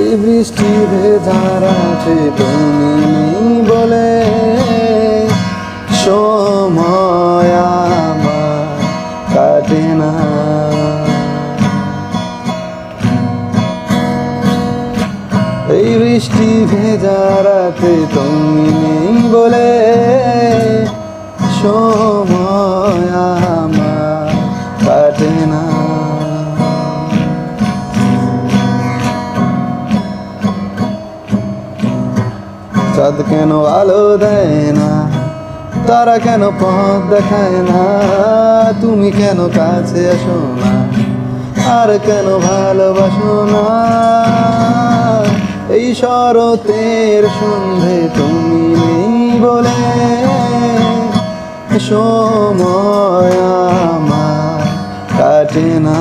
এই বৃষ্টি ভেজা রাতে তুমি নেই বলে সময় আমার কাটে না। এই বৃষ্টি ভেজা রাতে তুমি নেই বলে সময় আমার কাটে না। চাঁদ কেন আলো দেয় না, তারা কেন পথ দেখায় না, তুমি কেন কাছে আসো না, আর কেন ভালোবাসো না। এই শরতের সন্ধে তুমি নেই বলে সময় আমার কাটে না।